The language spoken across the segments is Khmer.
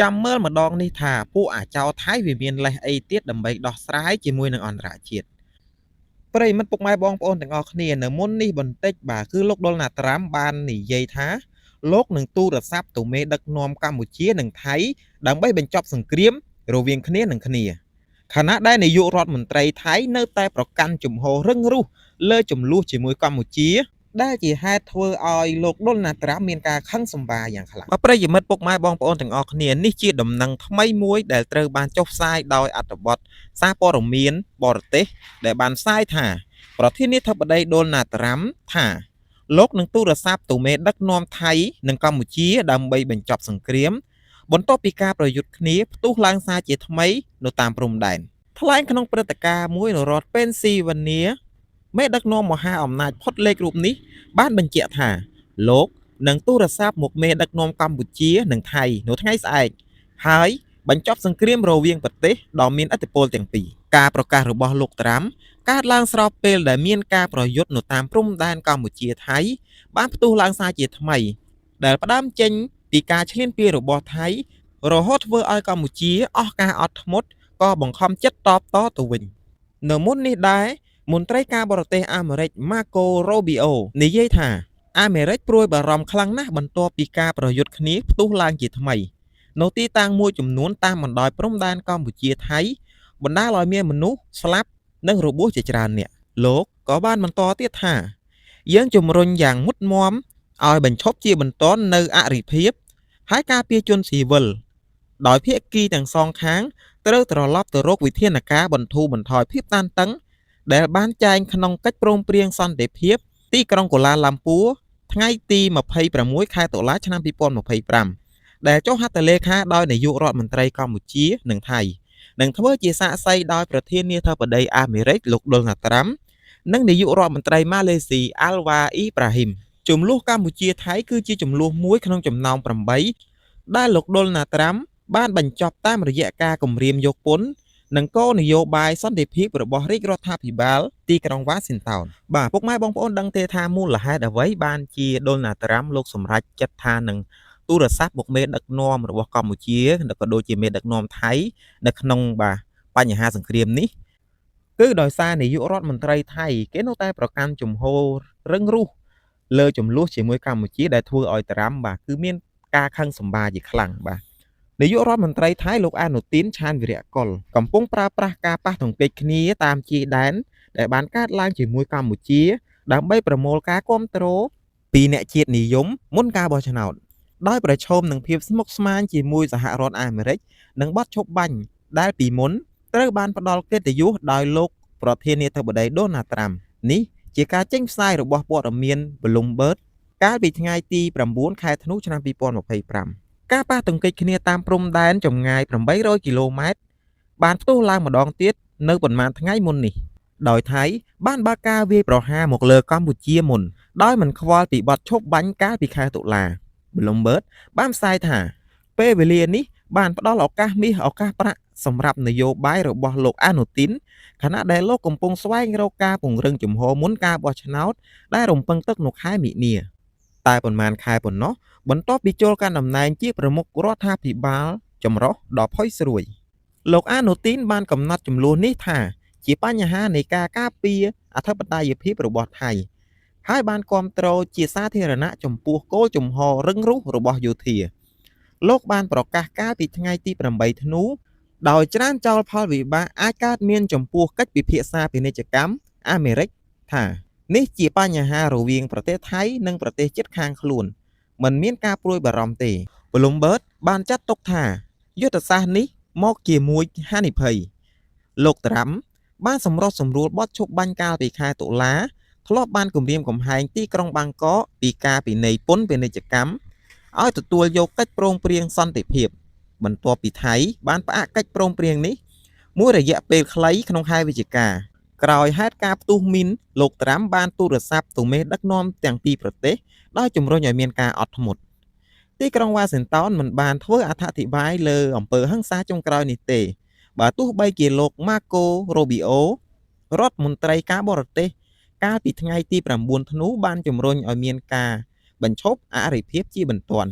ចាំមើលម្ដងនេះថាពួកអាចោរថៃវាមានលេសអីទៀតដើម្បីដោះស្រាយជាមួយនឹងអន្តរជាតិប្រិយមិត្តពុកម៉ែបងប្អូនទាំងអស់គ្នានៅមុននេះបន្តិចបាទគឺលោកដុលណាត្រាំបាននិយាយថាលោកនឹងទូរស័ព្ទទៅមេដឹកនាំកម្ពុជានិងថៃដើម្បីបញ្ចប់សង្គ្រាមរវាងគ្នានឹងគ្នាខណៈដែលនាយករដ្ឋមន្ត្រីថៃនៅតែប្រកាន់ជំហររឹងរូសលើចំនួនជាមួយកម្ពុជាដែលជាហេតុធ្វើឲ្យលោកដុលណាត្រាំមានការខឹងសម្បារយ៉ាងខ្លាំងប្រិយមិត្តពុកម៉ែបងប្អូនទាំងអស់គ្នានេះជាដំណឹងថ្មីមួយដែលត្រូវបានចុះផ្សាយដោយអត្ថបទសារព័ត៌មានបរទេសដែលបានផ្សាយថាប្រធានាធិបតីដុលណាត្រាំថាលោកនឹងទូរស័ព្ទទៅមេដឹកនាំថៃនិងកម្ពុជាដើម្បីបញ្ចប់សង្គ្រាមបន្ទាប់ពីការប្រយុទ្ធគ្នាផ្ទុះឡើងសារជាថ្មីនៅតាមព្រំដែនថ្លែងក្នុងព្រឹត្តិការណ៍មួយនៅរដ្ឋពេនស៊ីវ៉ានីមេដឹកនាំមហាអំណាចផុតលេខរូបនេះបានបញ្ជាក់ថាលោកនឹងទូរស័ព្ទមកមេដឹកនាំកម្ពុជានិងថៃនៅថ្ងៃស្អែកហើយបញ្ចប់សង្គ្រាមរវាងប្រទេសដ៏មានឥទ្ធិពលទាំងពីរការប្រកាសរបស់លោកត្រាំកើតឡើងស្របពេលដែលមានការប្រយុទ្ធនៅតាមព្រំដែនកម្ពុជាថៃបានផ្ទុះឡើងសារជាថ្មីដែលផ្ដើមចេញពីការឈ្លានពានរបស់ថៃរហូតធ្វើឲ្យកម្ពុជាអស់ការអត់ធ្មត់ក៏បង្ខំចិត្តតបតទៅវិញនៅមុននេះដែរមន្ត្រីការបរទេសអាមេរិក Marco Rubio និយាយថាអាមេរិកព្រួយបារម្ភខ្លាំងណាស់បន្ទាប់ពីការប្រយុទ្ធគ្នាផ្ទុះឡើងជាថ្មីនៅទីតាំងមួយចំនួនតាមបណ្ដោយព្រំដែនកម្ពុជាថៃបណ្ដាលឲ្យមានមនុស្សស្លាប់និងរបួសជាច្រើនអ្នកលោកក៏បានបន្តទៀតថាយើងជំរុញយ៉ាងមុតមមឲ្យបញ្ឈប់ជាបន្ទាន់នៅអរិភាពហើយការពារជនស៊ីវិលដោយភាគីទាំងសងខាងត្រូវត្រឡប់ទៅរកវិធានការបន្ធូរបន្ថយភាពតានតឹងដែលបានចែងក្នុងកិច្ចព្រមព្រៀងសន្តិភាពទីក្រុងកូឡាឡាំពួរថ្ងៃទី26ខែតុលាឆ្នាំ2025ដែលចុះហត្ថលេខាដោយនាយករដ្ឋមន្ត្រីកម្ពុជានិងថៃនឹងធ្វើជាសាក្សីដោយប្រធានាធិបតីអាមេរិកលោកដុលណាត្រាំនិងនាយករដ្ឋមន្ត្រីម៉ាឡេស៊ីអាល់វ៉ាអ៊ីប្រាហ៊ីមចំនួនកម្ពុជាថៃគឺជាចំនួនមួយក្នុងចំណោម8ដែលលោកដុលណាត្រាំបានបញ្ចប់តាមរយៈការគម្រាមយកពន្ធនិងគោលនយោបាយសន្តិភាពរបស់រាជរដ្ឋាភិបាលទីក្រុងវ៉ាស៊ីនតោនបាទពុកម៉ែបងប្អូនដឹងទេថាមូលហេតុអ្វីបានជាដុលណាត្រាំលោកសម្រេចចិត្តថានឹងទូរស័ព្ទមកមេដឹកនាំរបស់កម្ពុជានិងក៏ដូចជាមេដឹកនាំថៃនៅក្នុងបញ្ហាសង្គ្រាមនេះគឺដោយសារនាយករដ្ឋមន្ត្រីថៃគេនៅតែប្រកាន់ជំហររឹងរូសលើចំនួនជាមួយកម្ពុជាដែលធ្វើឲ្យត្រាំគឺមានការខឹងសម្បារជាខ្លាំងបាទនាយករដ្ឋមន្ត្រីថៃលោកអនុទានឆានវីរៈកុលកំពុងប្រើប្រាស់ការប៉ះទង្គិចគ្នាតាមជាយដែនដែលបានកើតឡើងជាមួយកម្ពុជាដើម្បីប្រមូលការគ្រប់គ្រងពីអ្នកជាតិនិយមមុនការបោះឆ្នោតដោយប្រឈមនឹងភាពស្មុគស្មាញជាមួយសហរដ្ឋអាមេរិកនិងបទឈប់បាញ់ដែលពីមុនត្រូវបានផ្ដល់កិត្តិយសដោយលោកប្រធានាធិបតីដូណាល់ត្រាំនេះជាការចេញផ្សាយរបស់ព័ត៌មាន Bloomberg កាលពីថ្ងៃទី9ខែធ្នូឆ្នាំ2025ការប៉ះទង្គិចគ្នាតាមព្រំដែនចម្ងាយ800គីឡូម៉ែត្របានផ្ទុះឡើងម្ដងទៀតនៅប៉ុន្មានថ្ងៃមុននេះដោយថៃបានបើកការវាយប្រហារមកលើកម្ពុជាមុនដោយមិនខ្វល់ពីបទឈប់បាញ់កាលពីខែតុលា Bloomberg បានផ្សាយថាពេលវេលានេះបានផ្ដល់ឱកាសមាសឱកាសប្រាក់សម្រាប់នយោបាយរបស់លោកអនុទានខណៈដែលលោកកំពុងស្វែងរកការពង្រឹងជំហរមុនការបោះឆ្នោតដែលរំពឹងទុកនៅខែមិនិនាតែប៉ុន្មានខែប៉ុណ្ណោះបន្ទាប់ពីចូលកាន់តំណែងជាប្រមុខរដ្ឋាភិបាលចម្រុះដ៏ផុយស្រួយលោកអនុទានបានកំណត់ចំនួននេះថាជាបញ្ហានៃការការពារអធិបតេយ្យភាពរបស់ថៃហើយបានគ្រប់គ្រងជាសាធារណៈចំពោះគោលជំហររឹងរូសរបស់យោធាលោកបានប្រកាសកាលពីថ្ងៃទី8ធ្នូដោយច្រានចោលផលវិបាកអាចកើតមានចំពោះកិច្ចពិភាក្សាពាណិជ្ជកម្មអាមេរិកថានេះជាបញ្ហារវាងប្រទេសថៃនិងប្រទេសជិតខាងខ្លួនមិនមានការព្រួយបារម្ភទេ Bloomberg បានចាត់ទុកថាយុទ្ធសាស្ត្រនេះមកជាមួយហានិភ័យលោកត្រាំបានសម្រុះសម្រួលបទឈប់បាញ់កាលពីខែតុលាធ្លាប់បានគម្រាមកំហែងទីក្រុងបាងកកពីការពិន័យពន្ធពាណិជ្ជកម្មឲ្យទទួលយកកិច្ចព្រមព្រៀងសន្តិភាពបន្ទាប់ពីថៃបានផ្អាកកិច្ចព្រមព្រៀងនេះមួយរយៈពេលខ្លីក្នុងខែវិច្ឆិកាក្រោយហេតុការណ៍ផ្ទុះមីនលោកត្រាំបានទូរស័ព្ទទៅមេដឹកនាំទាំងពីរប្រទេសដោយជំរុញឲ្យមានការអត់ធ្មត់ទីក្រុងវ៉ាស៊ីនតោនមិនបានធ្វើអត្ថាធិប្បាយលើអំពើហិង្សាចុងក្រោយនេះទេបើទោះបីជាលោក Marco Rubio រដ្ឋមន្ត្រីការបរទេសកាលពីថ្ងៃទី9ធ្នូបានជំរុញឲ្យមានការបញ្ឈប់អរិភាពជាបន្ទាន់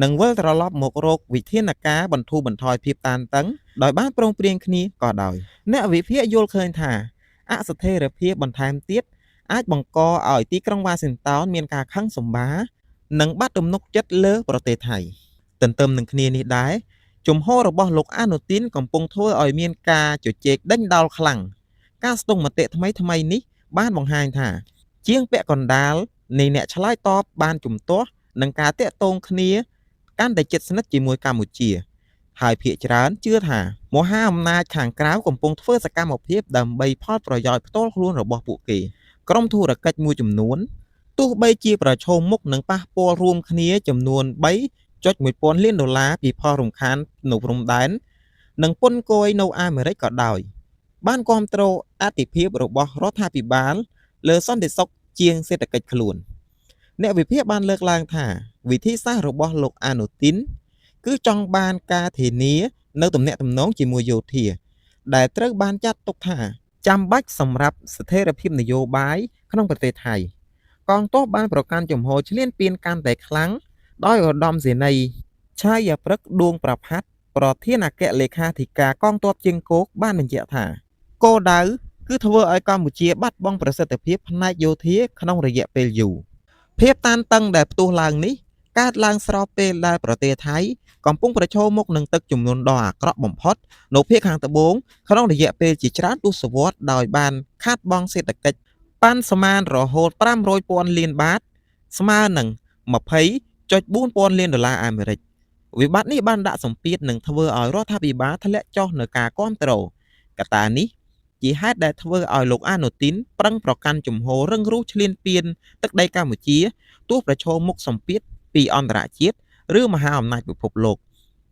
នឹងវិលត្រឡប់មករកវិធានការបន្ធូរបន្ថយភាពតានតឹងដោយបានព្រមព្រៀងគ្នាក៏ដោយអ្នកវិភាគយល់ឃើញថាអស្ថិរភាពបន្ថែមទៀតអាចបង្កឲ្យទីក្រុងវ៉ាស៊ីនតោនមានការខឹងសម្បារនិងបាត់ទំនុកចិត្តលើប្រទេសថៃទន្ទឹមនឹងគ្នានេះដែរជំហររបស់លោកអនុទានកំពុងធ្វើឲ្យមានការជជែកដេញដោលខ្លាំងការស្ទង់មតិថ្មីនេះបានបង្ហាញថាជាងពាក់កណ្ដាលនៃអ្នកឆ្លើយតបបានជំទាស់នឹងការតាក់ទងគ្នាកាន់តែជិតស្និទ្ធជាមួយកម្ពុជាហើយភាគច្រើនជឿថាមហាអំណាចខាងក្រៅកំពុងធ្វើសកម្មភាពដើម្បីផលប្រយោជន៍ផ្ទាល់ខ្លួនរបស់ពួកគេក្រុមធុរកិច្ចមួយចំនួនទោះបីជាប្រឈមមុខនឹងប៉ះពាល់រួមគ្នាចំនួន3.1 លានដុល្លារពីផលរំខាននៅព្រំដែននិងពន្ធគយនៅអាមេរិកក៏ដោយបានគ្រប់គ្រងអធិភាពរបស់រដ្ឋាភិបាលលើសន្តិសុខជាងសេដ្ឋកិច្ចខ្លួនអ្នកវិភាគបានលើកឡើងថាវិធីសាស្ត្ររបស់លោកអនុទានគឺចង់បានការធានានៅទំនាក់ទំនងជាមួយយោធាដែលត្រូវបានចាត់ទុកថាចាំបាច់សម្រាប់ស្ថិរភាពនយោបាយក្នុងប្រទេសថៃកងទ័ពបានប្រកាន់ជំហរឈ្លានពានកាន់តែខ្លាំងដោយឧត្តមសេនីយ៍ឆាយាព្រឹកឌួងប្រផាត់ប្រធានអគ្គលេខាធិការកងទ័ពជើងគោកបានបញ្ជាក់ថាគោលដៅគឺធ្វើឲ្យកម្ពុជាបាត់បង់ប្រសិទ្ធភាពផ្នែកយោធាក្នុងរយៈពេលយូរភាពតានតឹងដែលផ្ទុះឡើងនេះកើតឡើងស្របពេលដែលប្រទេសថៃកំពុងប្រឈមមុខនឹងទឹកជំនន់ដ៏អាក្រក់បំផុតនៅភាគខាងត្បូងក្នុងរយៈពេលជាច្រើនទសវត្សរ៍ដោយបានខាតបង់សេដ្ឋកិច្ចប៉ាន់ស្មានរហូត500,000 លានបាតស្មើនឹង20.4 លានដុល្លារអាមេរិកវិបត្តិនេះបានដាក់សម្ពាធនិងធ្វើឲ្យរដ្ឋាភិបាលធ្លាក់ចុះនៅការគាំទ្រកត្តានេះជាហេតុដែលធ្វើឲ្យលោកអនុទានប្រឹងប្រកាន់ជំហររឹងរូសឈ្លានពានទឹកដីកម្ពុជាទោះប្រឈមមុខសម្ពាធពីអន្តរជាតិឬមហាអំណាចពិភពលោក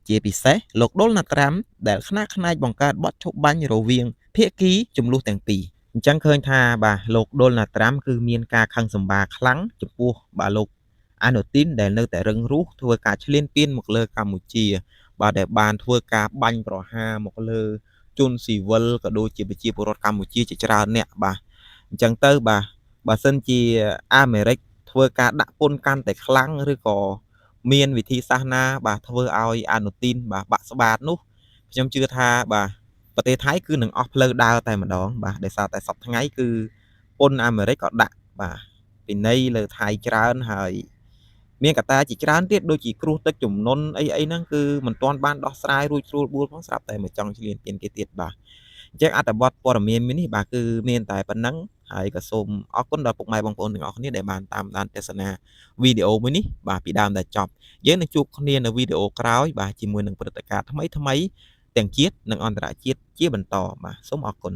ជាពិសេសលោកដុលណាល់ត្រាំដែលខ្នះខ្នែងបង្កើតបទឈប់បាញ់រវាងភាគីចំនួនទាំងពីរអញ្ចឹងឃើញថាបាទលោកដុលណាល់ត្រាំគឺមានការខឹងសម្បារខ្លាំងចំពោះបាទលោកអនុទានដែលនៅតែរឹងរូសធ្វើការឈ្លានពានមកលើកម្ពុជាបាទដែលបានធ្វើការបាញ់ប្រហារមកលើជនស៊ីវិលក៏ដូចជាប្រជាពលរដ្ឋកម្ពុជាជាច្រើនអ្នកបាទអញ្ចឹងទៅបាទបើសិនជាអាមេរិកធ្វើការដាក់ពន្ធកាន់តែខ្លាំងឬក៏មានវិធីសាស្ត្រណាបាទធ្វើឲ្យអនុទានបាទបាក់ស្បាតនោះខ្ញុំជឿថាបាទប្រទេសថៃគឺនឹងអស់ផ្លូវដើរតែម្ដងបាទដោយសារតែសប្តាហ៍ថ្ងៃគឺពន្ធអាមេរិកក៏ដាក់បាទពិន័យលើថៃច្រើនហើយមានកត្តាជាច្រើនទៀតដូចជាគ្រោះទឹកជំនន់អីហ្នឹងគឺមិនទាន់បានដោះស្រាយរួចស្រួលបួលផងស្រាប់តែមកចង់ឈ្លានពានគេទៀតបាទអញ្ចឹងអត្ថបទព័ត៌មាននេះបាទគឺមានតែប៉ុណ្ណឹងហើយក៏សូមអរគុណដល់ពុកម៉ែបងប្អូនទាំងអស់គ្នាដែលបានតាមដានទស្សនាវីដេអូមួយនេះបាទពីដើមដល់ចប់យើងនឹងជួបគ្នានៅវីដេអូក្រោយបាទជាមួយនឹងព្រឹត្តិការណ៍ថ្មីទាំងជាតិនិងអន្តរជាតិជាបន្តបាទសូមអរគុណ